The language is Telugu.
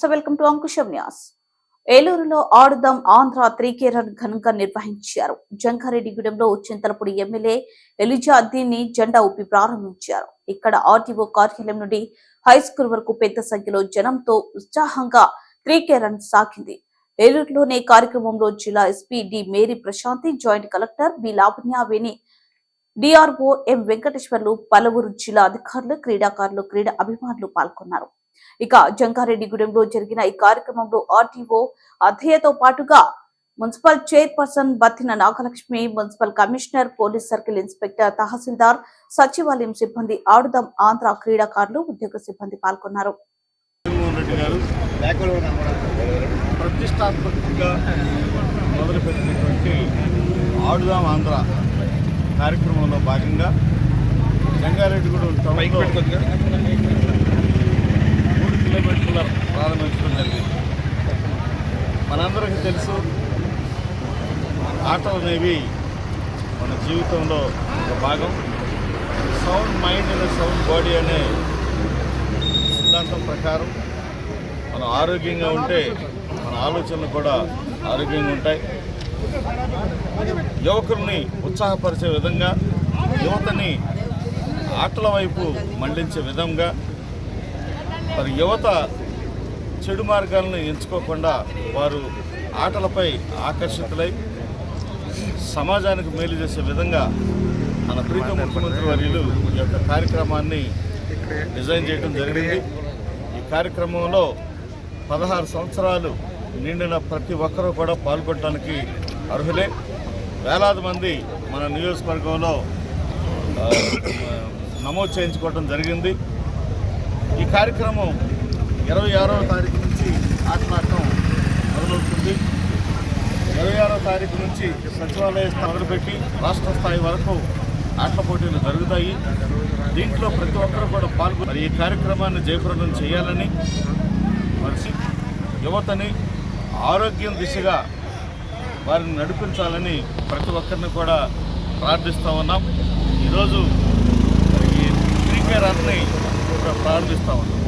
నమస్తే, వెల్కమ్ టు అంకుశం న్యూస్. ఏలూరులో ఆడుదాం ఆంధ్ర 3K రన్ ఘనంగా నిర్వహించారు. జంగారెడ్డిగూడెంలో చింతలపూడి ఎమ్మెల్యే ఎలిజా అద్దీని జెండా ఊపి ప్రారంభించారు. ఇక్కడ ఆర్టీఓ కార్యాలయం నుండి హైస్కూల్ వరకు పెద్ద సంఖ్యలో జనంతో ఉత్సాహంగా 3K రన్ సాగింది. ఏలూరులోనే కార్యక్రమంలో జిల్లా SP D Mary Prashanthi, joint collector B Lavanyaveni, DRO M Venkateswarlu, పలువురు జిల్లా అధికారులు, క్రీడాకారులు, క్రీడా అభిమానులు పాల్గొన్నారు. ఇక జంగారెడ్డిగూడెంలో జరిగిన ఈ కార్యక్రమంలో ఆర్టీఓ అధ్యయతో పాటుగా municipal chairperson Battina Nagalakshmi, municipal commissioner, police circle inspector, తహసీల్దార్, సచివాలయం సిబ్బంది, ఆడుదాం ఆంధ్ర క్రీడాకారులు, ఉద్యోగ సిబ్బంది పాల్గొన్నారు. ప్రతిష్టాత్మకంగా మొదలుపెట్టినటువంటి ఆడుదాం ఆంధ్ర కార్యక్రమంలో భాగంగా జంగారెడ్డిగూడెం టౌన్లో 3 కిలోమీటర్ల ప్రారంభించడం జరిగింది. మనందరికీ తెలుసు, ఆటలు అనేవి మన జీవితంలో ఒక భాగం. సౌండ్ మైండ్ అనే సౌండ్ బాడీ అనే సిద్ధాంతం ప్రకారం మనం ఆరోగ్యంగా ఉంటే మన ఆలోచనలు కూడా ఆరోగ్యంగా ఉంటాయి. యువకుల్ని ఉత్సాహపరిచే విధంగా, యువతని ఆటల వైపు మళ్లించే విధంగా, మరి యువత చెడు మార్గాలను ఎంచుకోకుండా వారు ఆటలపై ఆకర్షితులై సమాజానికి మేలు చేసే విధంగా మన ప్రీతం ముఖ్యమంత్రి వర్యులు ఈ యొక్క కార్యక్రమాన్ని డిజైన్ చేయడం జరిగింది. ఈ కార్యక్రమంలో 16 సంవత్సరాలు నిండిన ప్రతి ఒక్కరూ కూడా పాల్గొనడానికి అర్హులే. వేలాది మంది మన నియోజకవర్గంలో నమోదు చేయించుకోవడం జరిగింది. ఈ కార్యక్రమం 26వ తారీఖు నుంచి ఆటలాడటం మొదలవుతుంది. 26వ తారీఖు నుంచి సచివాలయ మొదలుపెట్టి రాష్ట్ర స్థాయి వరకు ఆటల పోటీలు జరుగుతాయి. దీంట్లో ప్రతి ఒక్కరూ కూడా పాల్గొని ఈ కార్యక్రమాన్ని జయప్రదం చేయాలని, మరి యువతని ఆరోగ్యం దిశగా వారిని నడిపించాలని ప్రతి ఒక్కరిని కూడా ప్రార్థిస్తూ ఉన్నాం. ఈరోజు ఈ 3K రన్ని ప్రారంభిస్తూ ఉన్నాం.